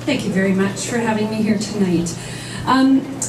Thank you very much for having me here tonight.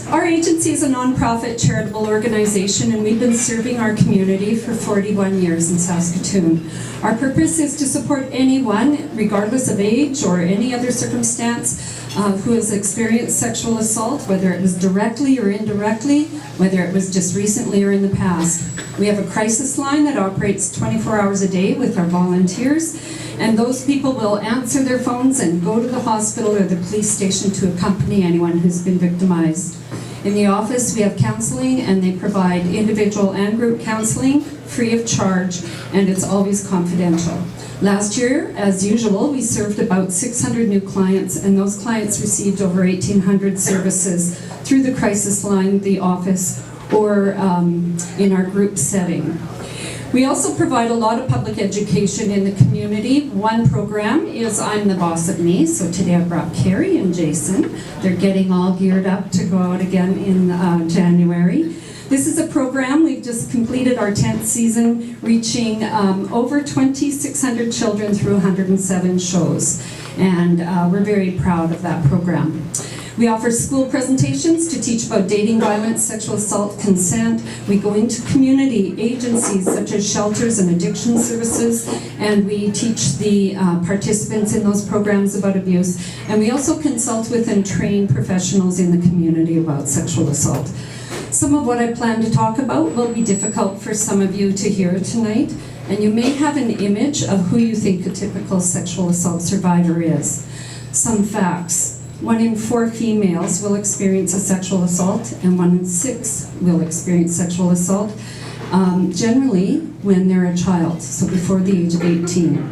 Our agency is a nonprofit charitable organization, and we've been serving our community for 41 years in Saskatoon. Our purpose is to support anyone, regardless of age or any other circumstance, who has experienced sexual assault, whether it was directly or indirectly, whether it was just recently or in the past. We have a crisis line that operates 24 hours a day with our volunteers, and those people will answer their phones and go to the hospital or the police station to accompany anyone who's been victimized. In the office, we have counseling, and they provide individual and group counseling free of charge, and it's always confidential. Last year, as usual, we served about 600 new clients, and those clients received over 1,800 services through the crisis line, the office, or in our group setting. We also provide a lot of public education in the community. One program is I'm the Boss of Me, so today I brought Carrie and Jason. They're getting all geared up to go out again in January. This is a program, we've just completed our 10th season, reaching over 2,600 children through 107 shows, and we're very proud of that program. We offer school presentations to teach about dating, violence, sexual assault, consent. We go into community agencies such as shelters and addiction services, and we teach the participants in those programs about abuse. And we also consult with and train professionals in the community about sexual assault. Some of what I plan to talk about will be difficult for some of you to hear tonight, and you may have an image of who you think a typical sexual assault survivor is. Some facts. 1 in 4 females will experience a sexual assault, and 1 in 6 will experience sexual assault, generally when they're a child, so before the age of 18.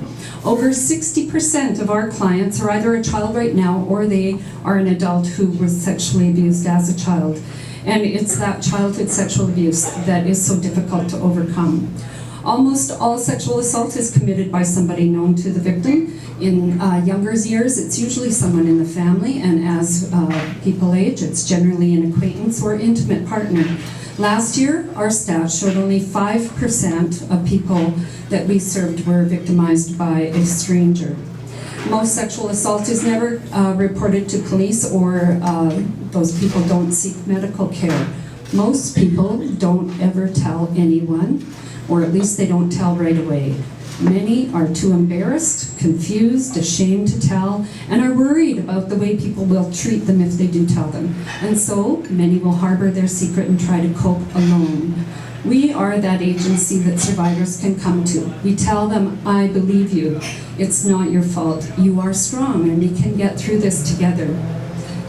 Over 60% of our clients are either a child right now or they are an adult who was sexually abused as a child. And it's that childhood sexual abuse that is so difficult to overcome. Almost all sexual assault is committed by somebody known to the victim. In younger years, it's usually someone in the family, and as people age, it's generally an acquaintance or intimate partner. Last year, our stats showed only 5% of people that we served were victimized by a stranger. Most sexual assault is never reported to police, or those people don't seek medical care. Most people don't ever tell anyone, or at least they don't tell right away. Many are too embarrassed, confused, ashamed to tell, and are worried about the way people will treat them if they do tell them. And so, many will harbor their secret and try to cope alone. We are that agency that survivors can come to. We tell them, I believe you. It's not your fault. You are strong, and we can get through this together.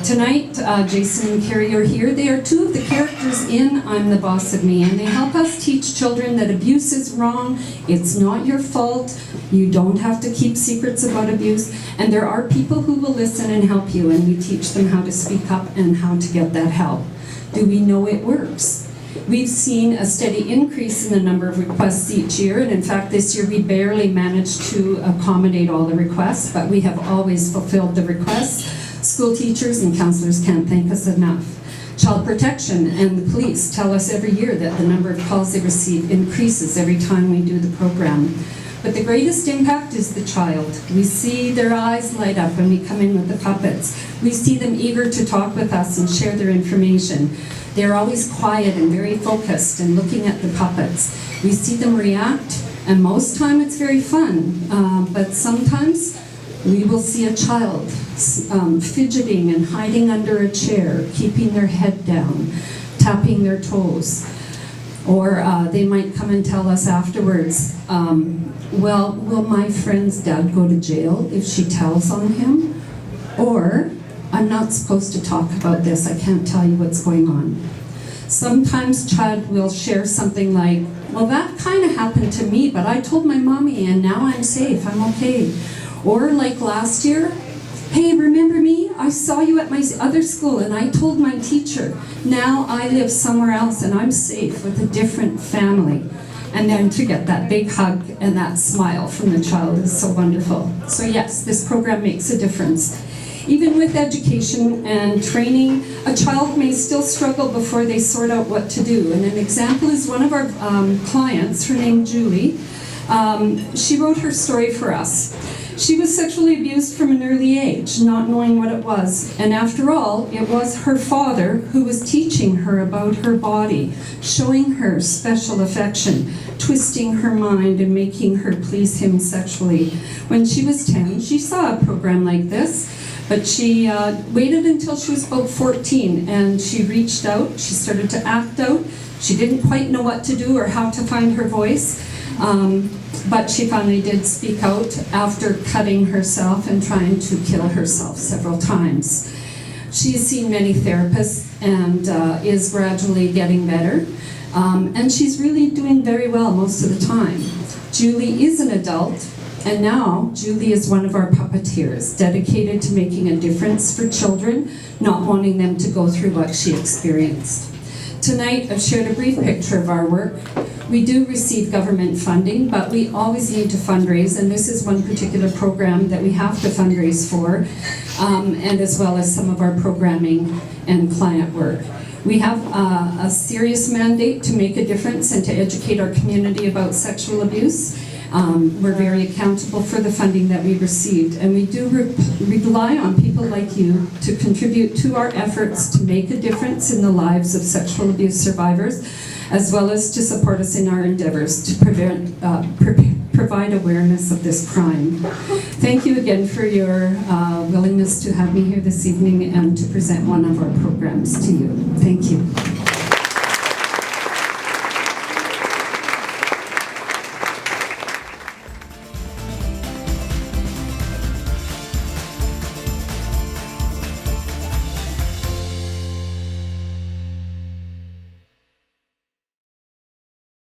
Tonight, Jason and Carrie are here. They are 2 of the characters in I'm the Boss of Me, and they help us teach children that abuse is wrong, it's not your fault, you don't have to keep secrets about abuse, and there are people who will listen and help you, and we teach them how to speak up and how to get that help. Do we know it works? We've seen a steady increase in the number of requests each year, and in fact this year we barely managed to accommodate all the requests, but we have always fulfilled the requests. School teachers and counselors can't thank us enough. Child protection and the police tell us every year that the number of calls they receive increases every time we do the program. But the greatest impact is the child. We see their eyes light up when we come in with the puppets. We see them eager to talk with us and share their information. They're always quiet and very focused and looking at the puppets. We see them react, and most time it's very fun, but sometimes we will see a child fidgeting and hiding under a chair, keeping their head down, tapping their toes. Or they might come and tell us afterwards, well, will my friend's dad go to jail if she tells on him? Or, I'm not supposed to talk about this, I can't tell you what's going on. Sometimes child will share something like, well, that kind of happened to me, but I told my mommy and now I'm safe, I'm okay. Or like last year, hey, remember me? I saw you at my other school and I told my teacher. Now I live somewhere else and I'm safe with a different family. And then to get that big hug and that smile from the child is so wonderful. So yes, this program makes a difference. Even with education and training, a child may still struggle before they sort out what to do. And an example is one of our clients, her name Julie. She wrote her story for us. She was sexually abused from an early age, not knowing what it was. And after all, it was her father who was teaching her about her body, showing her special affection, twisting her mind and making her please him sexually. When she was 10, she saw a program like this, but she waited until she was about 14 and she reached out. She started to act out. She didn't quite know what to do or how to find her voice. But she finally did speak out after cutting herself and trying to kill herself several times. She's seen many therapists and is gradually getting better. And she's really doing very well most of the time. Julie is an adult, and now Julie is one of our puppeteers, dedicated to making a difference for children, not wanting them to go through what she experienced. Tonight, I've shared a brief picture of our work. We do receive government funding, but we always need to fundraise, and this is one particular program that we have to fundraise for, and as well as some of our programming and client work. We have a serious mandate to make a difference and to educate our community about sexual abuse. We're very accountable for the funding that we received, and we do rely on people like you to contribute to our efforts to make a difference in the lives of sexual abuse survivors, as well as to support us in our endeavors to provide awareness of this crime. Thank you again for your willingness to have me here this evening and to present one of our programs to you. Thank you.